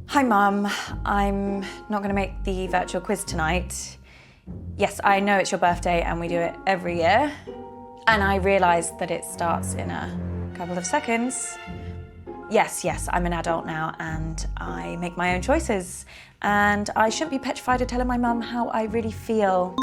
Hi, Mum. I'm not going to make the virtual quiz tonight. Yes, I know it's your birthday and we do it every year. And I realise that it starts in a couple of seconds. Yes, I'm an adult now and I make my own choices. And I shouldn't be petrified of telling my mum how I really feel.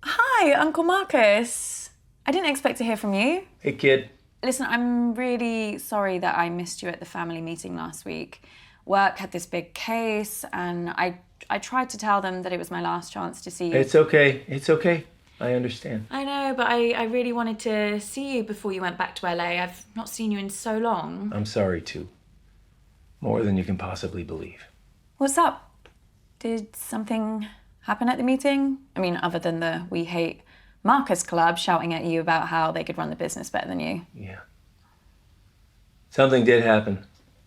Hi, Uncle Marcus. I didn't expect to hear from you. Hey, kid. Listen, I'm really sorry that I missed you at the family meeting last week. Work had this big case and I tried to tell them that it was my last chance to see you. It's okay. I understand. I know, but I really wanted to see you before you went back to LA. I've not seen you in so long. I'm sorry, too. More than you can possibly believe. What's up? Did something happen at the meeting? I mean, other than the We Hate Marcus Club shouting at you about how they could run the business better than you. Yeah. Something did happen,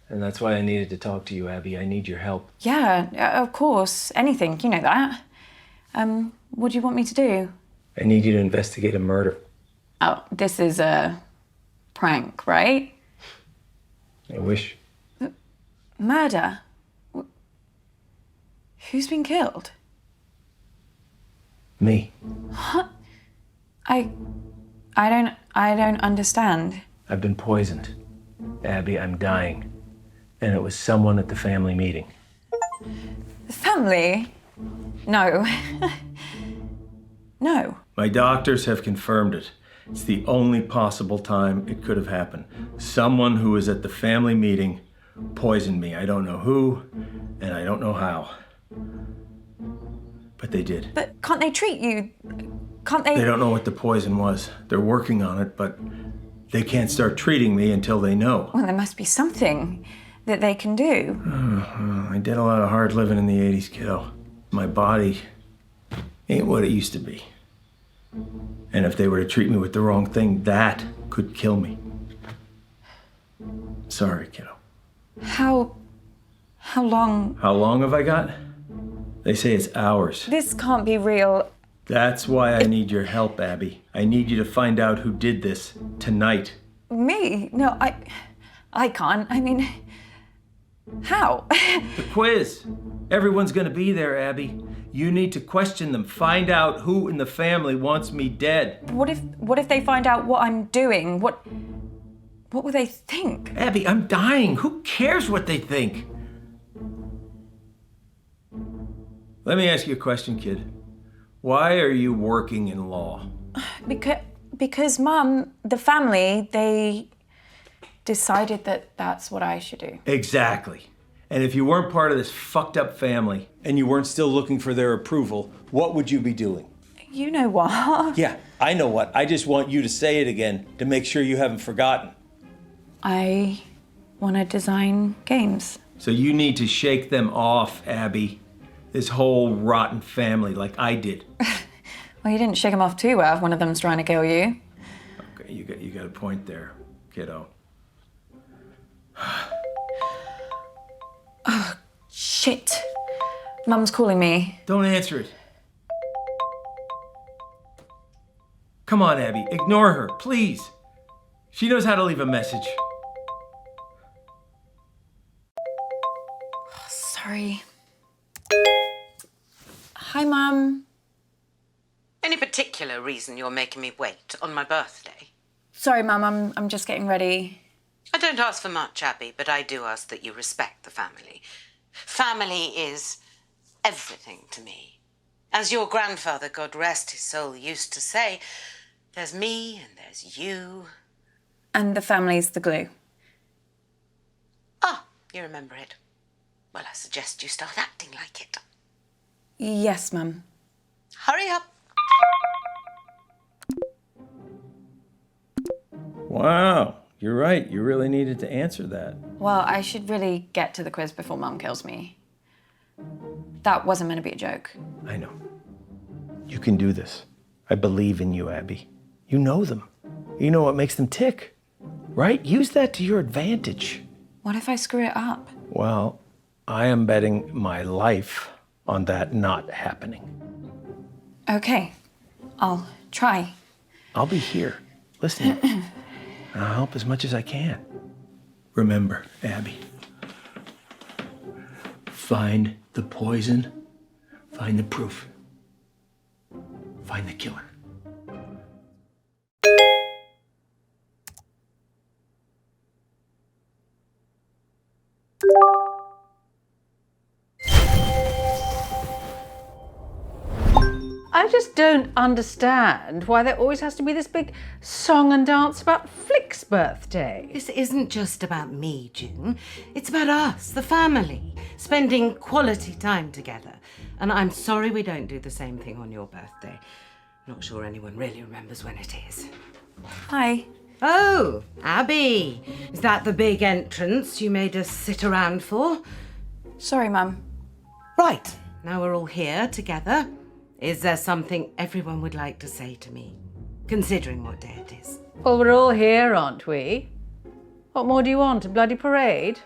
and that's why I needed to talk to you, Abby. I need your help. Yeah, of course. Anything, you know that. What do you want me to do? I need you to investigate a murder. Oh, this is a prank, right? I wish. Murder? Who's been killed? Me. What? I don't understand. I've been poisoned. Abby, I'm dying. And it was someone at the family meeting. The family? No. No. My doctors have confirmed it. It's the only possible time it could have happened. Someone who was at the family meeting poisoned me. I don't know who, and I don't know how. But they did. But can't they treat you? Can't they? They don't know what the poison was. They're working on it, but they can't start treating me until they know. Well, there must be something that they can do. I did a lot of hard living in the 80s, kiddo. My body ain't what it used to be. And if they were to treat me with the wrong thing, that could kill me. Sorry, kiddo. How long? How long have I got? They say it's hours. This can't be real. That's why I need your help, Abby. I need you to find out who did this tonight. Me? No, I can't. I mean, how? The quiz. Everyone's gonna be there, Abby. You need to question them. Find out who in the family wants me dead. What if they find out what I'm doing? What will they think? Abby, I'm dying. Who cares what they think? Let me ask you a question, kid. Why are you working in law? Because Mum, the family, they decided that that's what I should do. Exactly. And if you weren't part of this fucked up family and you weren't still looking for their approval, what would you be doing? You know what? Yeah, I know what. I just want you to say it again to make sure you haven't forgotten. I want to design games. So you need to shake them off, Abby. This whole rotten family like I did. Well, you didn't shake them off too well if one of them's trying to kill you. Okay, you got a point there, kiddo. Oh, shit. Mum's calling me. Don't answer it. Come on, Abby, ignore her, please. She knows how to leave a message. Sorry. Hi, Mum. Any particular reason you're making me wait on my birthday? Sorry, Mum, I'm just getting ready. I don't ask for much, Abby, but I do ask that you respect the family. Family is everything to me. As your grandfather, God rest his soul, used to say, there's me and there's you. And the family's the glue. Ah, you remember it. Well, I suggest you start acting like it. Yes, Mum. Hurry up. Wow, you're right. You really needed to answer that. Well, I should really get to the quiz before Mum kills me. That wasn't meant to be a joke. I know. You can do this. I believe in you, Abby. You know them. You know what makes them tick, right? Use that to your advantage. What if I screw it up? Well, I am betting my life on that not happening. Okay, I'll try. I'll be here, listening. And I'll help as much as I can. Remember, Abby, find the poison, find the proof, find the killer. I just don't understand why there always has to be this big song and dance about Flick's birthday. This isn't just about me, June. It's about us, the family, spending quality time together. And I'm sorry we don't do the same thing on your birthday. Not sure anyone really remembers when it is. Hi. Oh, Abby. Is that the big entrance you made us sit around for? Sorry, Mum. Right, now we're all here together. Is there something everyone would like to say to me, considering what day it is? Well, we're all here, aren't we? What more do you want? A bloody parade?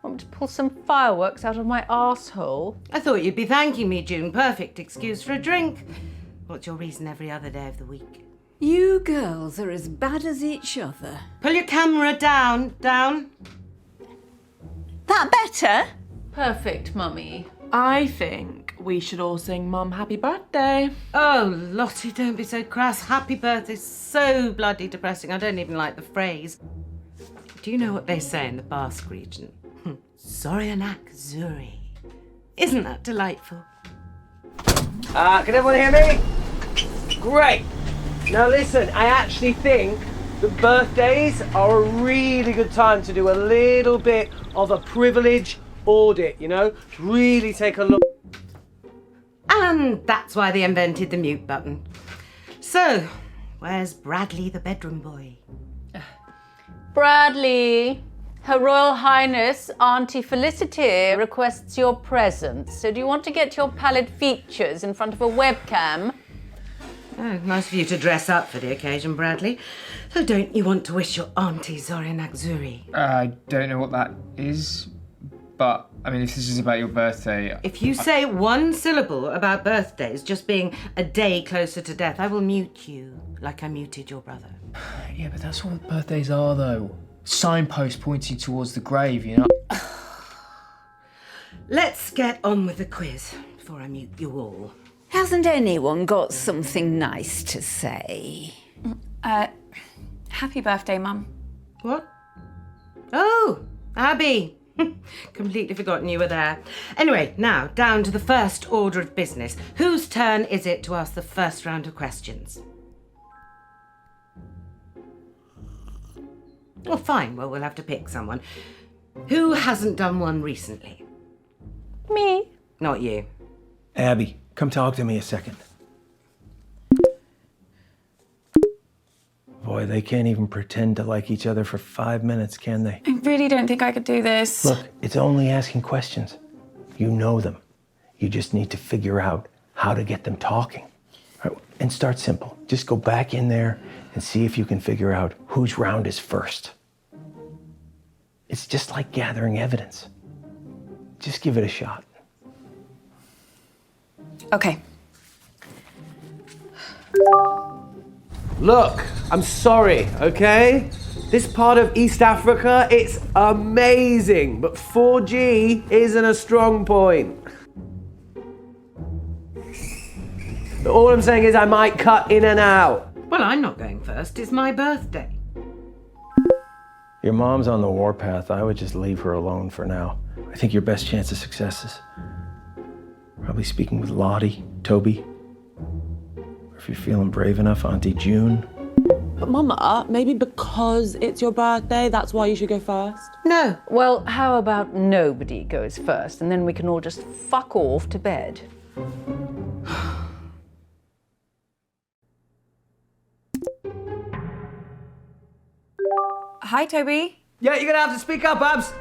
Want me to pull some fireworks out of my arsehole? I thought you'd be thanking me, June. Perfect excuse for a drink. What's your reason every other day of the week? You girls are as bad as each other. Pull your camera down. That better? Perfect, Mummy. I think we should all sing Mum Happy Birthday. Oh, Lottie, don't be so crass. Happy birthday's so bloody depressing. I don't even like the phrase. Do you know what they say in the Basque region? Zoryanak Zuri. Isn't that delightful? Can everyone hear me? Great. Now listen, I actually think that birthdays are a really good time to do a little bit of a privilege audit, you know? Really take a look. And that's why they invented the mute button. So, where's Bradley the bedroom boy? Bradley, Her Royal Highness Auntie Felicity requests your presence. So do you want to get your pallid features in front of a webcam? Oh, nice of you to dress up for the occasion, Bradley. So don't you want to wish your auntie Zoryanak Zuri? I don't know what that is, but I mean, if this is about your birthday... If you say one syllable about birthdays just being a day closer to death, I will mute you like I muted your brother. Yeah, but that's what birthdays are, though. Signpost pointing towards the grave, you know? Let's get on with the quiz before I mute you all. Hasn't anyone got something nice to say? Happy birthday, Mum. What? Oh, Abby. Completely forgotten you were there. Anyway, now down to the first order of business. Whose turn is it to ask the first round of questions? Well, fine. Well, we'll have to pick someone. Who hasn't done one recently? Me. Not you. Abby, come talk to me a second. Boy, they can't even pretend to like each other for 5 minutes, can they? I really don't think I could do this. Look, it's only asking questions. You know them. You just need to figure out how to get them talking. All right, and start simple. Just go back in there and see if you can figure out whose round is first. It's just like gathering evidence. Just give it a shot. Okay. Look, I'm sorry, okay? This part of East Africa, it's amazing, but 4G isn't a strong point. But all I'm saying is I might cut in and out. Well, I'm not going first. It's my birthday. Your mom's on the warpath. I would just leave her alone for now. I think your best chance of success is probably speaking with Lottie, Toby, or if you're feeling brave enough, Auntie June. But Mama, maybe because it's your birthday, that's why you should go first? No. Well, how about nobody goes first and then we can all just fuck off to bed? Hi, Toby. Yeah, you're gonna have to speak up, Abs.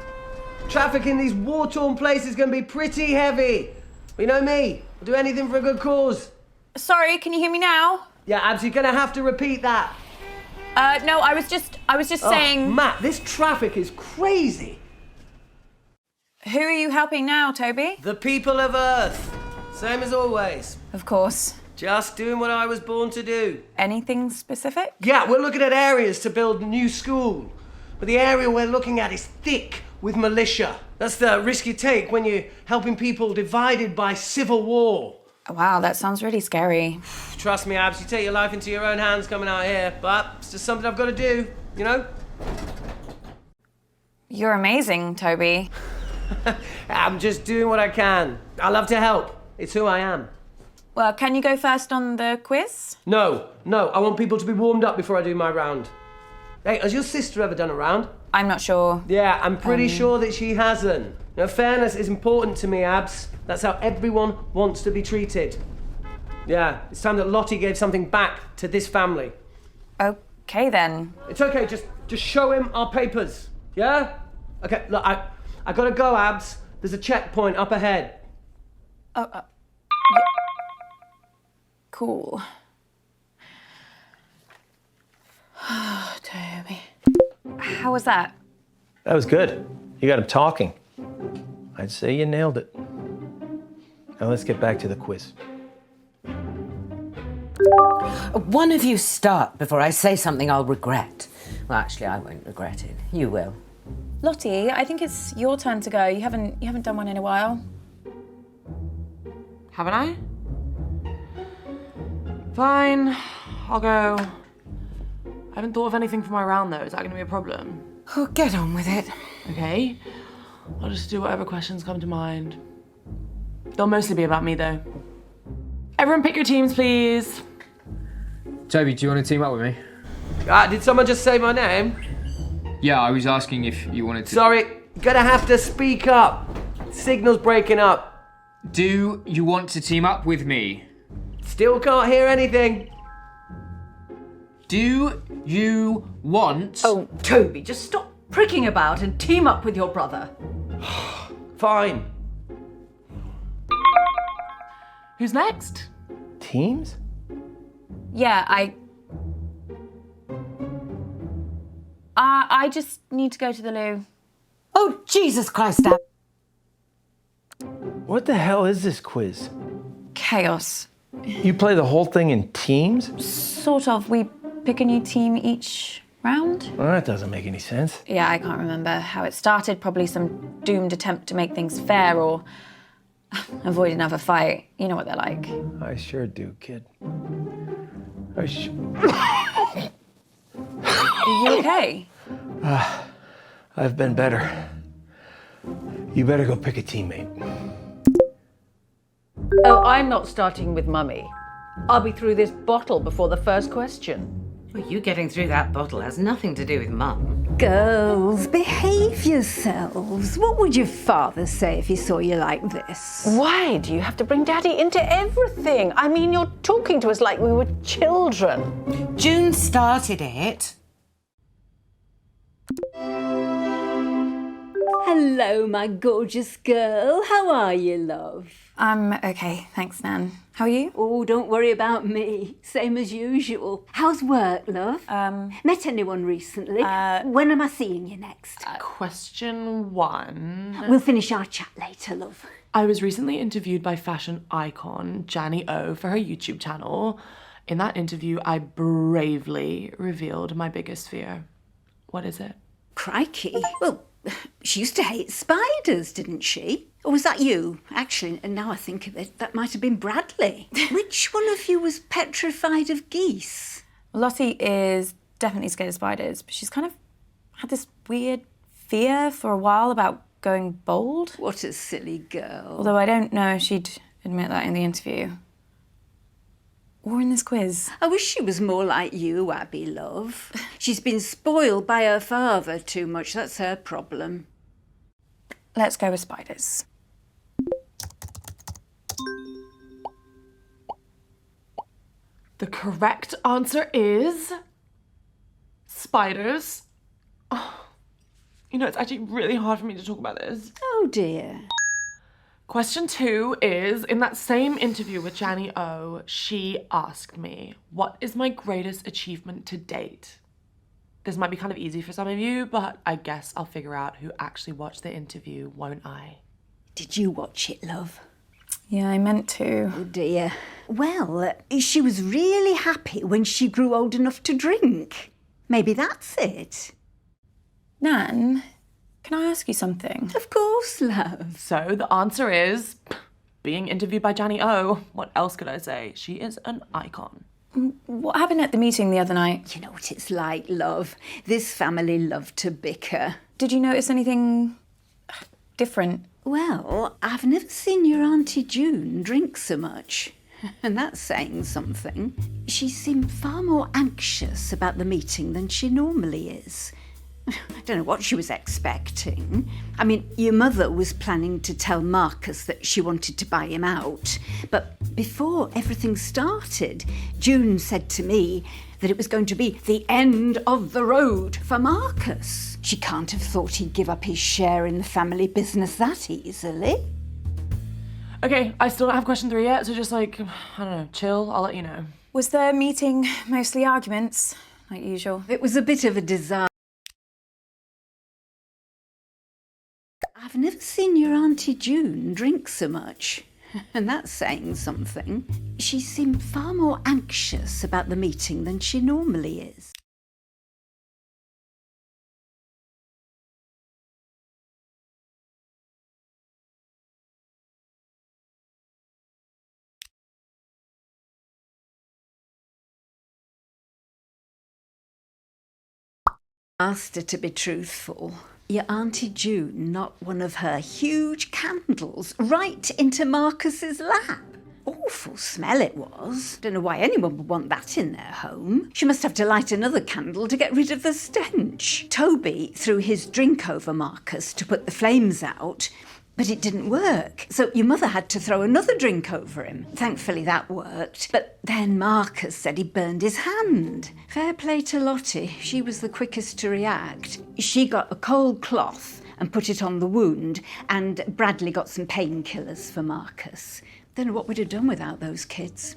Traffic in these war-torn places is gonna be pretty heavy. But you know me, I'll do anything for a good cause. Sorry, can you hear me now? Yeah, Abs, you're gonna have to repeat that. No, I was just saying. Matt, this traffic is crazy. Who are you helping now, Toby? The people of Earth. Same as always. Of course. Just doing what I was born to do. Anything specific? Yeah, we're looking at areas to build a new school. But the area we're looking at is thick with militia. That's the risk you take when you're helping people divided by civil war. Wow, that sounds really scary. Trust me, Abs, you take your life into your own hands coming out here, but it's just something I've got to do, you know? You're amazing, Toby. I'm just doing what I can. I love to help. It's who I am. Well, can you go first on the quiz? No, I want people to be warmed up before I do my round. Hey, has your sister ever done a round? I'm not sure. Yeah, I'm pretty sure that she hasn't. Now, fairness is important to me, Abs. That's how everyone wants to be treated. Yeah, it's time that Lottie gave something back to this family. Okay, then. It's okay, just show him our papers, yeah? Okay, look, I gotta go, Abs. There's a checkpoint up ahead. Yeah. Cool. Toby. How was that? That was good. You got him talking. I'd say you nailed it. Now let's get back to the quiz. One of you start before I say something I'll regret. Well, actually, I won't regret it. You will. Lottie, I think it's your turn to go. You haven't done one in a while. Haven't I? Fine, I'll go. I haven't thought of anything for my round though. Is that going to be a problem? Oh, get on with it. Okay. I'll just do whatever questions come to mind. They'll mostly be about me though. Everyone pick your teams, please. Toby, do you want to team up with me? Did someone just say my name? Yeah, I was asking if you wanted to... Sorry, gonna have to speak up. Signal's breaking up. Do you want to team up with me? Still can't hear anything. Do you want... Oh, Toby, just stop pricking about and team up with your brother. Fine. Who's next? Teams? Yeah, I just need to go to the loo. Oh, Jesus Christ, Ab. What the hell is this quiz? Chaos. You play the whole thing in teams? Sort of. We pick a new team each round. Well, that doesn't make any sense. Yeah, I can't remember how it started. Probably some doomed attempt to make things fair or avoid another fight. You know what they're like. I sure do, kid. Are you okay? I've been better. You better go pick a teammate. Oh, I'm not starting with Mummy. I'll be through this bottle before the first question. Well, you getting through that bottle has nothing to do with Mum. Girls, behave yourselves. What would your father say if he saw you like this? Why do you have to bring Daddy into everything? I mean, you're talking to us like we were children. June started it. Hello, my gorgeous girl. How are you, love? I'm okay, thanks, Nan. How are you? Oh, don't worry about me. Same as usual. How's work, love? Met anyone recently? When am I seeing you next? Question 1. We'll finish our chat later, love. I was recently interviewed by fashion icon Janny O for her YouTube channel. In that interview, I bravely revealed my biggest fear. What is it? Crikey. Well, she used to hate spiders, didn't she? Or was that you? Actually, and now I think of it, that might have been Bradley. Which one of you was petrified of geese? Lottie is definitely scared of spiders, but she's kind of had this weird fear for a while about going bald. What a silly girl. Although I don't know if she'd admit that in the interview. Or in this quiz. I wish she was more like you, Abby, love. She's been spoiled by her father too much. That's her problem. Let's go with spiders. The correct answer is spiders. Oh, you know, it's actually really hard for me to talk about this. Oh dear. Question 2 is, in that same interview with Janny O, she asked me, what is my greatest achievement to date? This might be kind of easy for some of you, but I guess I'll figure out who actually watched the interview, won't I? Did you watch it, love? Yeah, I meant to. Oh dear. Well, she was really happy when she grew old enough to drink. Maybe that's it. Nan, can I ask you something? Of course, love. So the answer is being interviewed by Janny O. What else could I say? She is an icon. What happened at the meeting the other night? You know what it's like, love. This family love to bicker. Did you notice anything different? Well, I've never seen your Auntie June drink so much. And that's saying something. She seemed far more anxious about the meeting than she normally is. I don't know what she was expecting. I mean, your mother was planning to tell Marcus that she wanted to buy him out. But before everything started, June said to me that it was going to be the end of the road for Marcus. She can't have thought he'd give up his share in the family business that easily. Okay, I still don't have question 3 yet, so just I don't know, chill, I'll let you know. Was the meeting mostly arguments, like usual? It was a bit of a disaster. I've never seen your Auntie June drink so much. And that's saying something. She seemed far more anxious about the meeting than she normally is. Asked her to be truthful. Your Auntie June knocked one of her huge candles right into Marcus's lap. Awful smell it was. Don't know why anyone would want that in their home. She must have to light another candle to get rid of the stench. Toby threw his drink over Marcus to put the flames out, but it didn't work. So your mother had to throw another drink over him. Thankfully that worked. But then Marcus said he burned his hand. Fair play to Lottie. She was the quickest to react. She got a cold cloth and put it on the wound, and Bradley got some painkillers for Marcus. Don't know what we'd have done without those kids.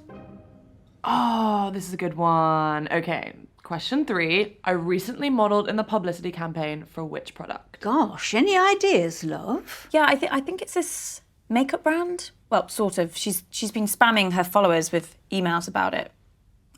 Oh, this is a good one. Okay, question 3. I recently modelled in the publicity campaign for which product? Gosh, any ideas, love? Yeah, I think it's this makeup brand. Well, sort of. She's been spamming her followers with emails about it.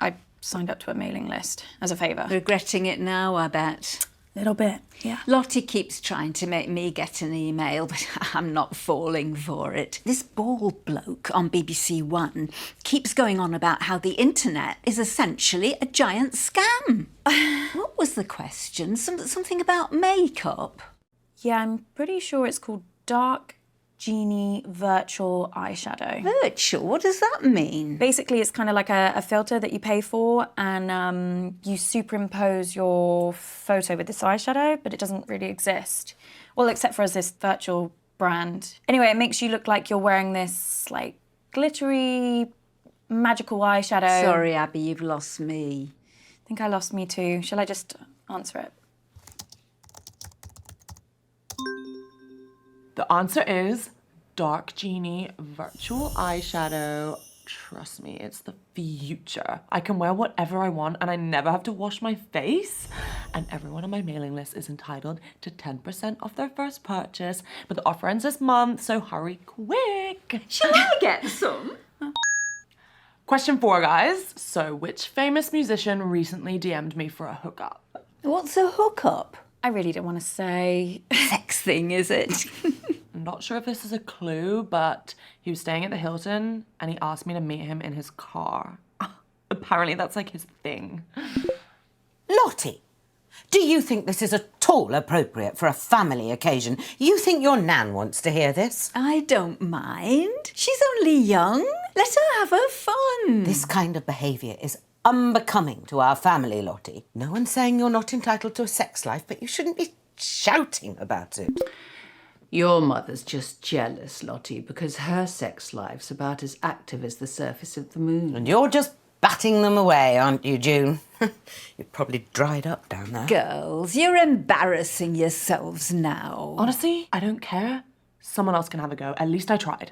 I signed up to a mailing list as a favour. Regretting it now, I bet. Little bit, yeah. Lottie keeps trying to make me get an email, but I'm not falling for it. This bald bloke on BBC One keeps going on about how the internet is essentially a giant scam. What was the question? Something about makeup? Yeah, I'm pretty sure it's called Dark Genie Virtual Eyeshadow. Virtual? What does that mean? Basically, it's kind of like a filter that you pay for, and you superimpose your photo with this eyeshadow, but it doesn't really exist. Well, except for as this virtual brand. Anyway, it makes you look like you're wearing this, like, glittery, magical eyeshadow. Sorry, Abby, you've lost me. I think I lost me too. Shall I just answer it? The answer is Dark Genie Virtual Eyeshadow. Trust me, it's the future. I can wear whatever I want and I never have to wash my face. And everyone on my mailing list is entitled to 10% off their first purchase. But the offer ends this month, so hurry quick. Shall I get some? Question 4, guys. So which famous musician recently DM'd me for a hookup? What's a hookup? I really don't want to say. Sex thing, is it? I'm not sure if this is a clue, but he was staying at the Hilton and he asked me to meet him in his car. Apparently that's like his thing. Lottie, do you think this is at all appropriate for a family occasion? You think your Nan wants to hear this? I don't mind. She's only young. Let her have her fun. This kind of behaviour is unbecoming to our family, Lottie. No one's saying you're not entitled to a sex life, but you shouldn't be shouting about it. Your mother's just jealous, Lottie, because her sex life's about as active as the surface of the moon. And you're just batting them away, aren't you, June? You're probably dried up down there. Girls, you're embarrassing yourselves now. Honestly, I don't care. Someone else can have a go. At least I tried.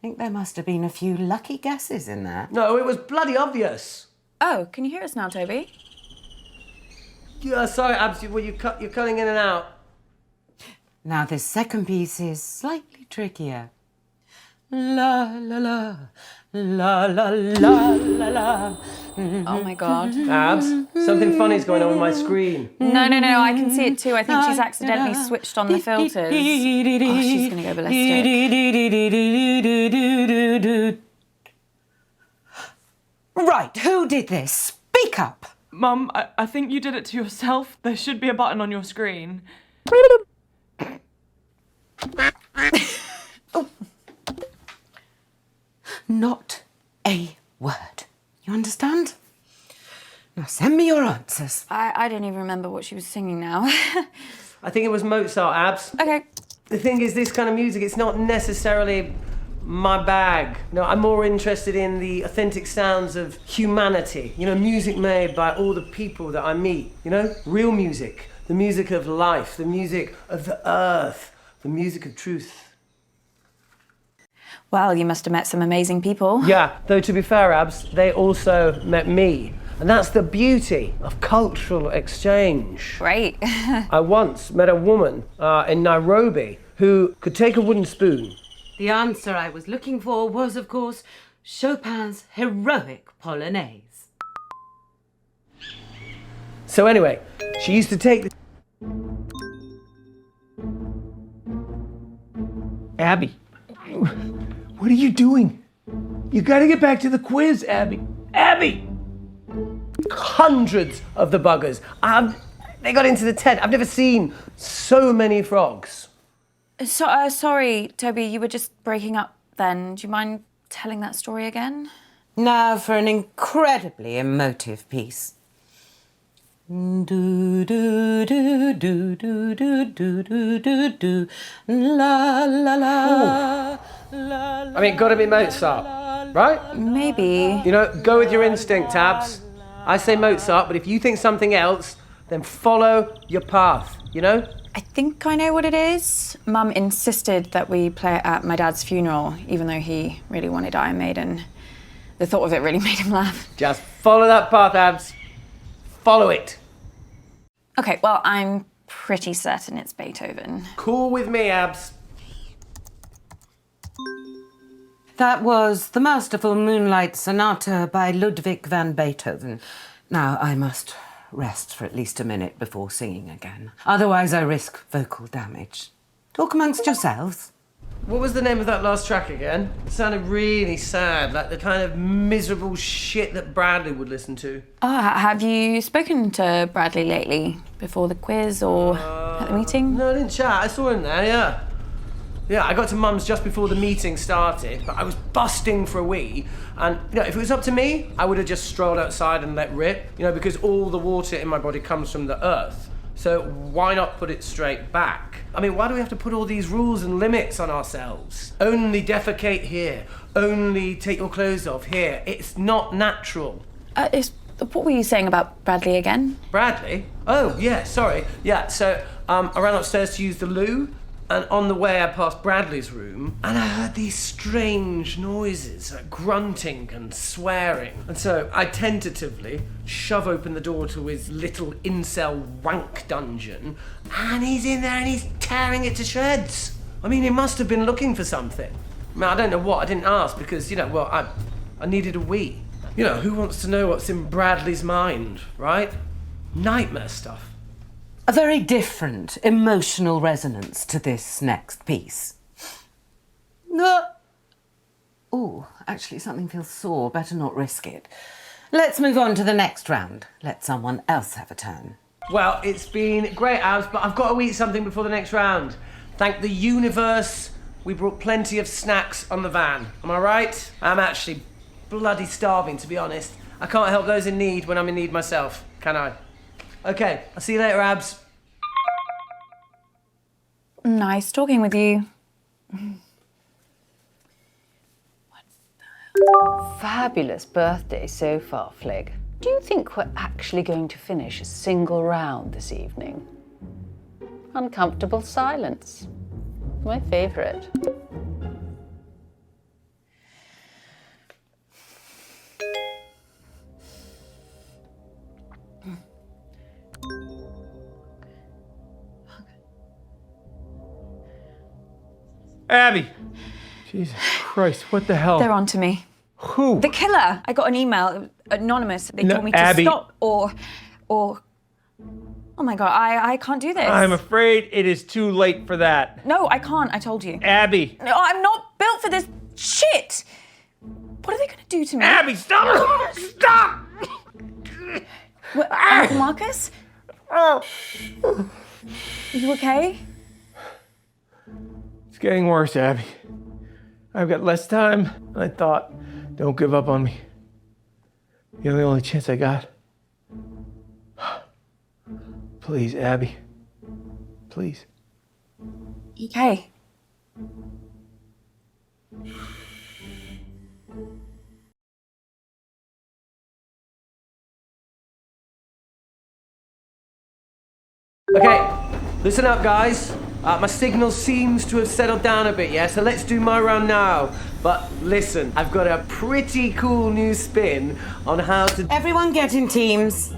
think there must have been a few lucky guesses in there. No, it was bloody obvious. Oh, can you hear us now, Toby? Yeah, sorry, Abs, you're cutting in and out. Now, this second piece is slightly trickier. La la la, la la la la la. Oh my God. Abs, something funny's going on with my screen. No, I can see it too. I think she's accidentally switched on the filters. Oh, she's gonna go ballistic. Right, who did this? Speak up. Mum, I think you did it to yourself. There should be a button on your screen. Not a word. You understand? Now send me your answers. I don't even remember what she was singing now. I think it was Mozart, Abs. Okay. The thing is, this kind of music, it's not necessarily my bag. No, I'm more interested in the authentic sounds of humanity. You know, music made by all the people that I meet. You know, real music. The music of life, the music of the earth, the music of truth. Well, you must have met some amazing people. Yeah, though to be fair, Abs, they also met me. And that's the beauty of cultural exchange. Great. I once met a woman in Nairobi who could take a wooden spoon. The answer I was looking for was, of course, Chopin's heroic Polonaise. So anyway, she used to take the... Abby, what are you doing? You gotta get back to the quiz, Abby. Abby! Hundreds of the buggers. They got into the tent. I've never seen so many frogs. Sorry, Toby, you were just breaking up then. Do you mind telling that story again? Now for an incredibly emotive piece. Do do do do do do do do do do la la la la. I mean, gotta be Mozart, right? Maybe. You know, go with your instinct, Abs. I say Mozart, but if you think something else, then follow your path, you know? I think I know what it is. Mum insisted that we play it at my dad's funeral, even though he really wanted Iron Maiden. The thought of it really made him laugh. Just follow that path, Abs. Follow it. Okay, well, I'm pretty certain it's Beethoven. Cool with me, Abs. That was the masterful Moonlight Sonata by Ludwig van Beethoven. Now I must rest for at least a minute before singing again. Otherwise I risk vocal damage. Talk amongst yourselves. What was the name of that last track again? It sounded really sad, like the kind of miserable shit that Bradley would listen to. Oh, have you spoken to Bradley lately? Before the quiz or at the meeting? No, I didn't chat. I saw him there, yeah. Yeah, I got to Mum's just before the meeting started, but I was busting for a wee. And, you know, if it was up to me, I would have just strolled outside and let rip, you know, because all the water in my body comes from the earth. So why not put it straight back? I mean, why do we have to put all these rules and limits on ourselves? Only defecate here. Only take your clothes off here. It's not natural. What were you saying about Bradley again? Bradley? Oh, yeah, sorry. Yeah, so I ran upstairs to use the loo. And on the way, I passed Bradley's room, and I heard these strange noises, like grunting and swearing. And so I tentatively shove open the door to his little incel wank dungeon, and he's in there and he's tearing it to shreds. I mean, he must have been looking for something. I mean, I don't know what, I didn't ask because, you know, well, I needed a wee. You know, who wants to know what's in Bradley's mind, right? Nightmare stuff. A very different emotional resonance to this next piece. Oh, actually something feels sore, better not risk it. Let's move on to the next round. Let someone else have a turn. Well, it's been great, Abs, but I've got to eat something before the next round. Thank the universe, we brought plenty of snacks on the van. Am I right? I'm actually bloody starving, to be honest. I can't help those in need when I'm in need myself, can I? Okay, I'll see you later, Abs. Nice talking with you. Fabulous birthday so far, Flig. Do you think we're actually going to finish a single round this evening? Uncomfortable silence. My favourite. Abby! Jesus Christ, what the hell? They're on to me. Who? The killer. I got an email, anonymous. They No, told me to Abby. stop or. Oh my God, I can't do this. I'm afraid it is too late for that. No, I can't. I told you. Abby! No, I'm not built for this shit. What are they gonna do to me? Abby, stop! Stop! What, Uncle Marcus? Are you okay? It's getting worse, Abby. I've got less time than I thought. Don't give up on me. You're the only chance I got. Please, Abby. Please. Okay. Okay, listen up, guys. My signal seems to have settled down a bit, yeah? So let's do my round now. But listen, I've got a pretty cool new spin on how to... Everyone get in teams.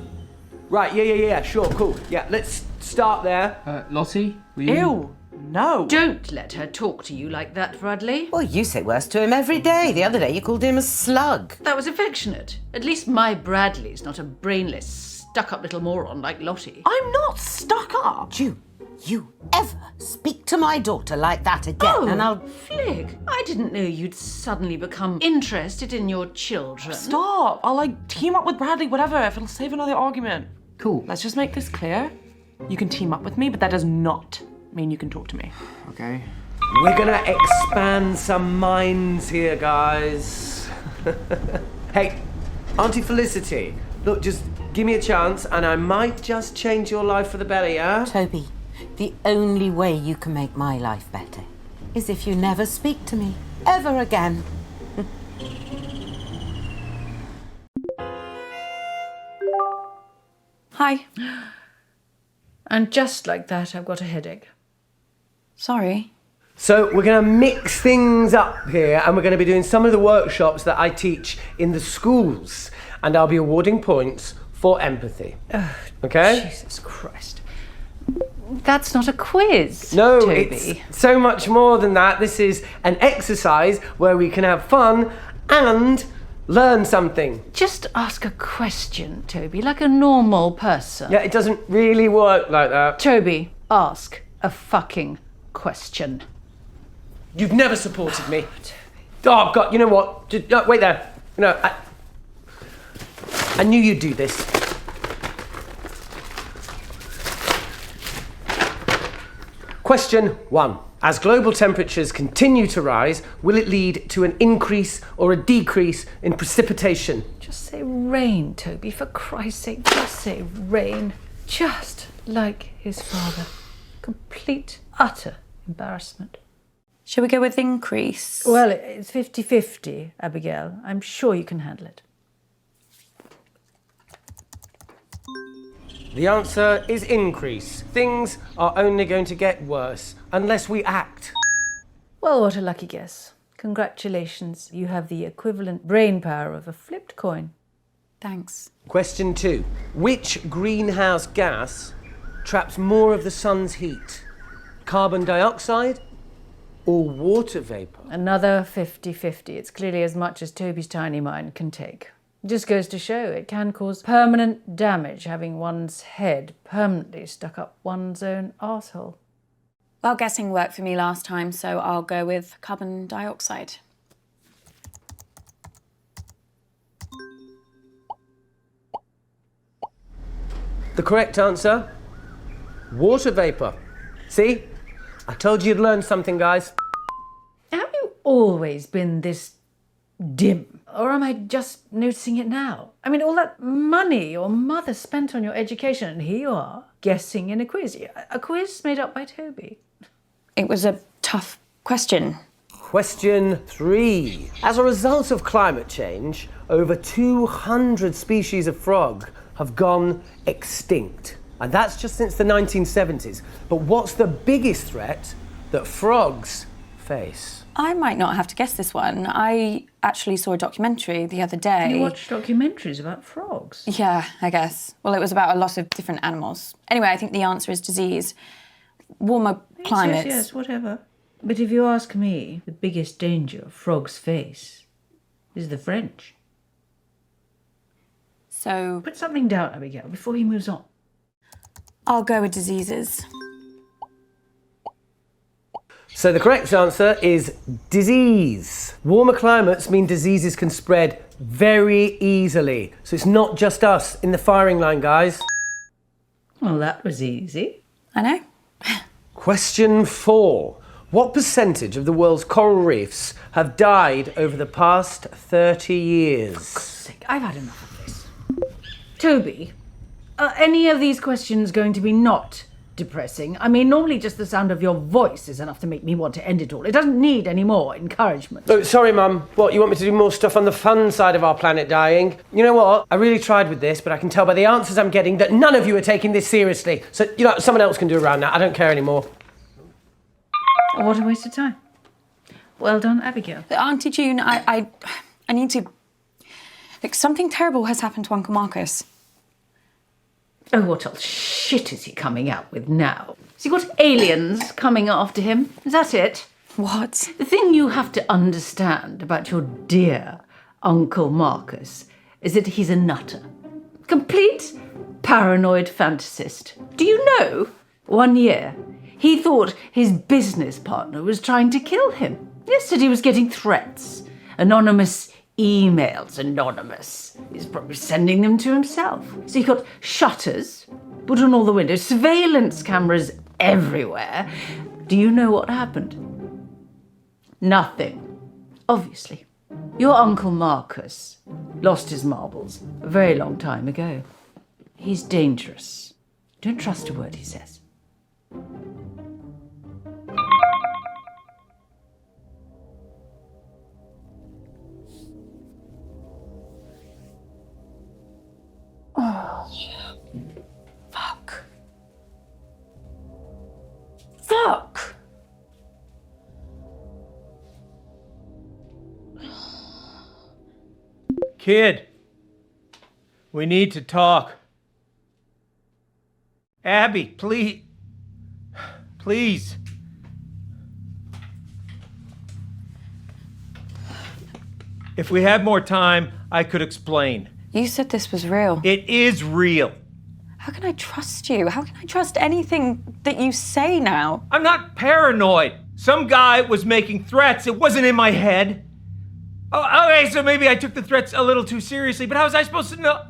Right, yeah, sure, cool. Yeah, let's start there. Lottie, will you? Ew, no. Don't let her talk to you like that, Bradley. Well, you say worse to him every day. The other day you called him a slug. That was affectionate. At least my Bradley's not a brainless, stuck-up little moron like Lottie. I'm not stuck up. You ever speak to my daughter like that again, and I'll... Flig, I didn't know you'd suddenly become interested in your children. Stop. I'll team up with Bradley, whatever, if it'll save another argument. Cool. Let's just make this clear. You can team up with me, but that does not mean you can talk to me. Okay. We're gonna expand some minds here, guys. Hey, Auntie Felicity, look, just give me a chance and I might just change your life for the better, yeah? Toby, the only way you can make my life better is if you never speak to me ever again. Hi. And just like that, I've got a headache. Sorry. So we're gonna mix things up here and we're gonna be doing some of the workshops that I teach in the schools and I'll be awarding points for empathy. Okay? Jesus Christ. That's not a quiz, No, Toby. it's so much more than that. This is an exercise where we can have fun and learn something. Just ask a question, Toby, like a normal person. Yeah, it doesn't really work like that. Toby, ask a fucking question. You've never supported me. Oh, God, you know what? Just, wait there. No, I knew you'd do this. Question 1. As global temperatures continue to rise, will it lead to an increase or a decrease in precipitation? Just say rain, Toby, for Christ's sake, just say rain. Just like his father. Complete, utter embarrassment. Shall we go with increase? Well, it's 50-50, Abigail. I'm sure you can handle it. The answer is increase. Things are only going to get worse unless we act. Well, what a lucky guess. Congratulations, you have the equivalent brain power of a flipped coin. Thanks. Question 2. Which greenhouse gas traps more of the sun's heat? Carbon dioxide or water vapour? Another 50-50. It's clearly as much as Toby's tiny mind can take. It just goes to show it can cause permanent damage having one's head permanently stuck up one's own arsehole. Well, guessing worked for me last time, so I'll go with carbon dioxide. The correct answer? Water vapour. See? I told you you'd learn something, guys. Have you always been this dim? Or am I just noticing it now? I mean, all that money your mother spent on your education, and here you are, guessing in a quiz. A quiz made up by Toby. It was a tough question. Question 3. As a result of climate change, over 200 species of frog have gone extinct. And that's just since the 1970s. But what's the biggest threat that frogs face? I might not have to guess this one. I actually saw a documentary the other day. You watch documentaries about frogs? Yeah, I guess. Well, it was about a lot of different animals. Anyway, I think the answer is disease. Warmer climates. Yes, whatever. But if you ask me, the biggest danger Frog's face is the French. So Put something down, Abigail, before he moves on. I'll go with diseases. So the correct answer is disease. Warmer climates mean diseases can spread very easily. So it's not just us in the firing line, guys. Well, that was easy. I know. Question 4. What percentage of the world's coral reefs have died over the past 30 years? I've had enough of this. Toby, are any of these questions going to be not depressing? I mean, normally just the sound of your voice is enough to make me want to end it all. It doesn't need any more encouragement. Oh, sorry, Mum. What, you want me to do more stuff on the fun side of our planet dying? You know what? I really tried with this, but I can tell by the answers I'm getting that none of you are taking this seriously. So, someone else can do around that. I don't care anymore. Oh, what a waste of time. Well done, Abigail. Auntie June, I need to... Look, something terrible has happened to Uncle Marcus. Oh, what else shit is he coming out with now? Has he got aliens coming after him? Is that it? What? The thing you have to understand about your dear Uncle Marcus is that he's a nutter. Complete paranoid fantasist. Do you know, 1 year, he thought his business partner was trying to kill him. Yesterday he was getting threats. Anonymous emails, anonymous. He's probably sending them to himself. So he got shutters put on all the windows, surveillance cameras everywhere. Do you know what happened? Nothing. Obviously. Your Uncle Marcus lost his marbles a very long time ago. He's dangerous. Don't trust a word he says. Fuck. Fuck. Kid, we need to talk. Abby, please. Please. If we had more time, I could explain. You said this was real. It is real. How can I trust you? How can I trust anything that you say now? I'm not paranoid. Some guy was making threats. It wasn't in my head. Oh, okay, so maybe I took the threats a little too seriously, but how was I supposed to know?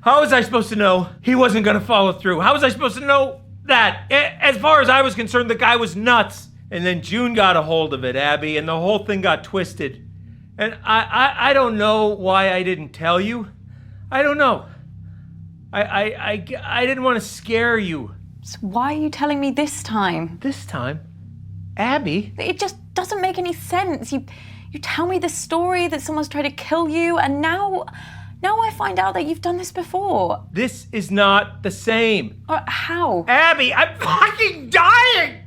How was I supposed to know he wasn't gonna follow through? How was I supposed to know that? As far as I was concerned, the guy was nuts. And then June got a hold of it, Abby, and the whole thing got twisted. And I don't know why I didn't tell you. I don't know. I didn't want to scare you. So why are you telling me this time? This time? Abby? It just doesn't make any sense. You tell me this story that someone's tried to kill you, and now I find out that you've done this before. This is not the same. How? Abby, I'm fucking dying!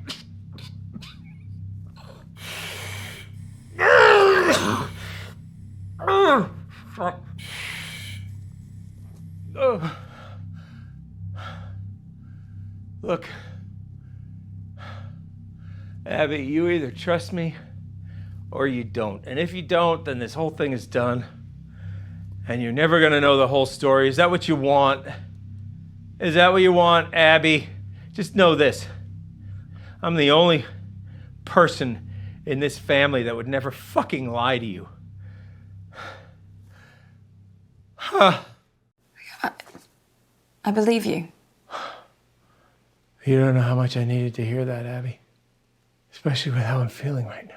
Look, Abby, you either trust me or you don't. And if you don't, then this whole thing is done. And you're never gonna know the whole story. Is that what you want? Is that what you want, Abby? Just know this. I'm the only person in this family that would never fucking lie to you. Huh. I believe you. You don't know how much I needed to hear that, Abby. Especially with how I'm feeling right now.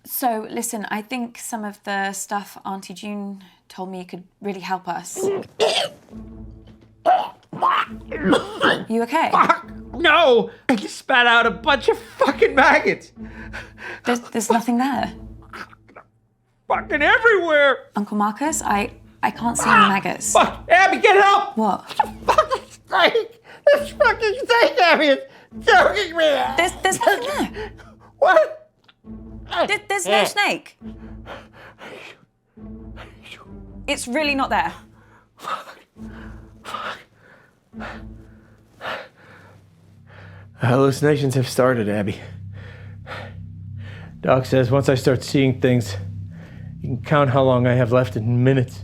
So, listen, I think some of the stuff Auntie June told me could really help us. You okay? Fuck! No! I just spat out a bunch of fucking maggots! There's nothing there. Fucking everywhere! Uncle Marcus, I can't see any maggots. Fuck! Abby, get help! What? Fucking snake! This fucking snake, Abby, is choking me! There's nothing there. What? There's no snake. It's really not there. Hallucinations have started, Abby. Doc says once I start seeing things, you can count how long I have left in minutes.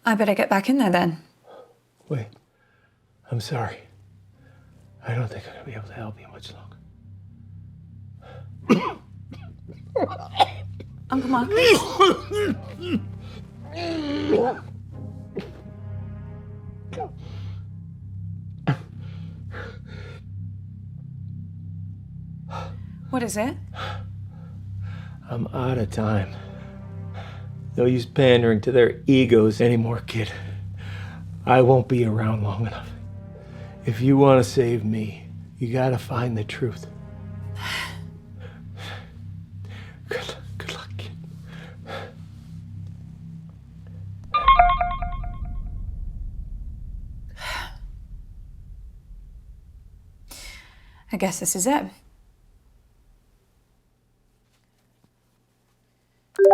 I better get back in there then. Wait, I'm sorry. I don't think I'm gonna be able to help you much longer. Uncle Marcus? What is it? I'm out of time. No use pandering to their egos anymore, kid. I won't be around long enough. If you want to save me, you gotta find the truth. Good luck, kid. I guess this is it.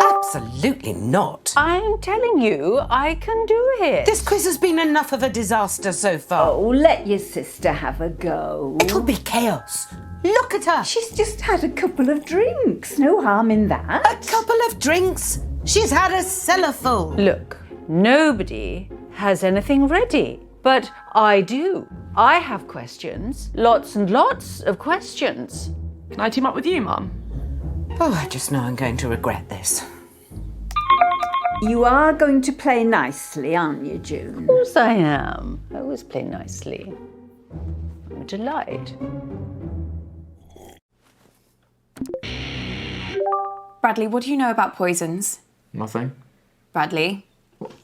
Absolutely not. I'm telling you, I can do it. This quiz has been enough of a disaster so far. Oh, let your sister have a go. It'll be chaos. Look at her. She's just had a couple of drinks. No harm in that. A couple of drinks. She's had a cellar full. Look, nobody has anything ready, but I do. I have questions. Lots and lots of questions. Can I team up with you, Mum? Oh, I just know I'm going to regret this. You are going to play nicely, aren't you, June? Of course I am. I always play nicely. I'm a delight. Bradley, what do you know about poisons? Nothing. Bradley?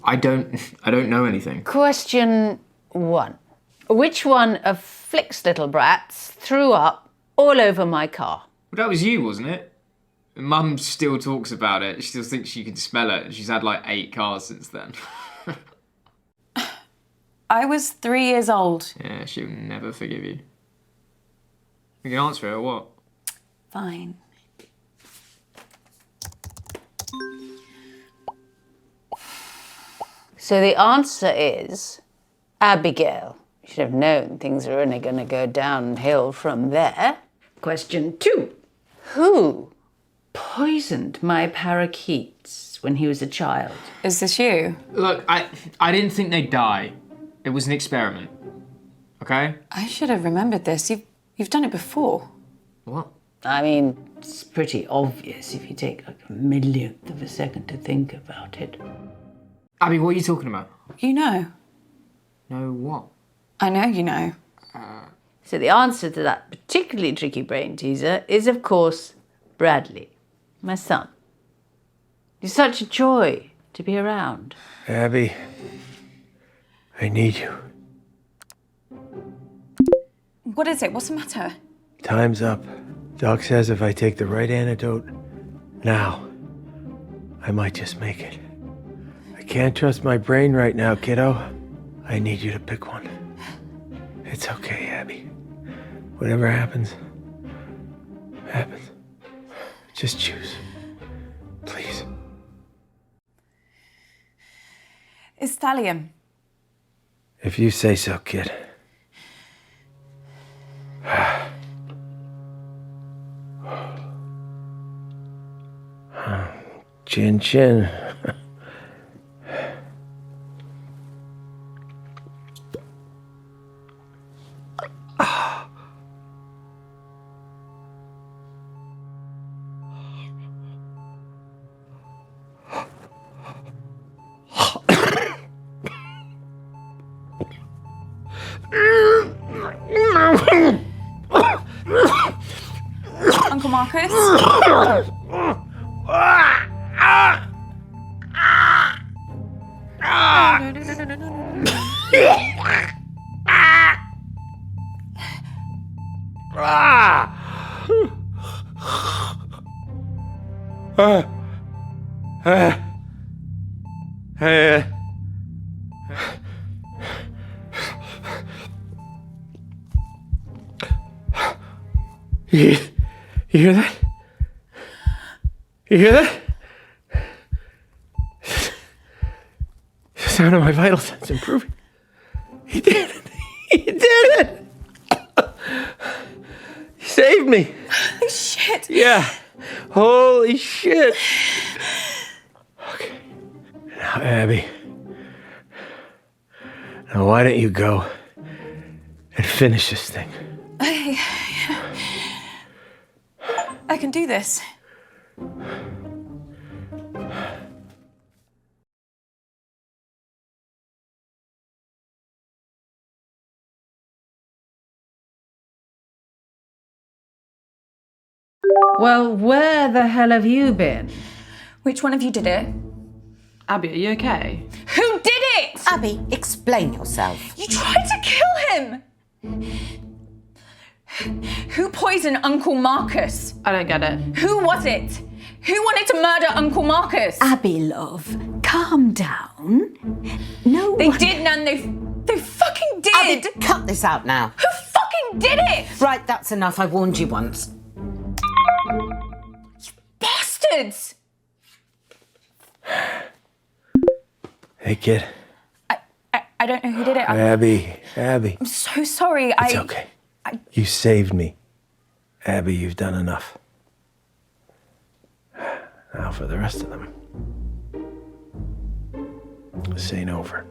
I don't know anything. Question 1. Which one of Flick's little brats threw up all over my car? Well, that was you, wasn't it? Mum still talks about it. She still thinks she can smell it. She's had like 8 cars since then. I was 3 years old. Yeah, she'll never forgive you. You can answer it or what? Fine. So the answer is Abigail. You should have known things are only going to go downhill from there. Question 2. Who poisoned my parakeets when he was a child? Is this you? Look, I didn't think they'd die. It was an experiment. Okay? I should have remembered this. You've done it before. What? I mean, it's pretty obvious if you take like a millionth of a second to think about it. Abby, what are you talking about? You know. No what? I know you know. So the answer to that particularly tricky brain teaser is, of course, Bradley, my son. He's such a joy to be around. Abby, I need you. What is it? What's the matter? Time's up. Doc says if I take the right antidote now, I might just make it. I can't trust my brain right now, kiddo. I need you to pick one. It's okay, Abby. Whatever happens, happens. Just choose. Please. It's thallium. If you say so, kid. Chin chin. Uncle Marcus? You hear that? You hear that? The sound of my vital signs improving. He did it. He did it. He saved me. Holy shit. Yeah. Holy shit. Okay. Now, Abby. Now, why don't you go and finish this thing? I can do this. Well, where the hell have you been? Which one of you did it? Abby, are you okay? Who did it? Abby, explain yourself. You tried to kill him! Who poisoned Uncle Marcus? I don't get it. Who was it? Who wanted to murder Uncle Marcus? Abby, love, calm down. No They one... did, Nan. They fucking did! Abby, cut this out now. Who fucking did it? Right, that's enough. I warned you once. Bastards! Hey, kid. I don't know who did it. I'm Abby. so sorry. It's okay. You saved me. Abby, you've done enough. Now for the rest of them. This ain't over.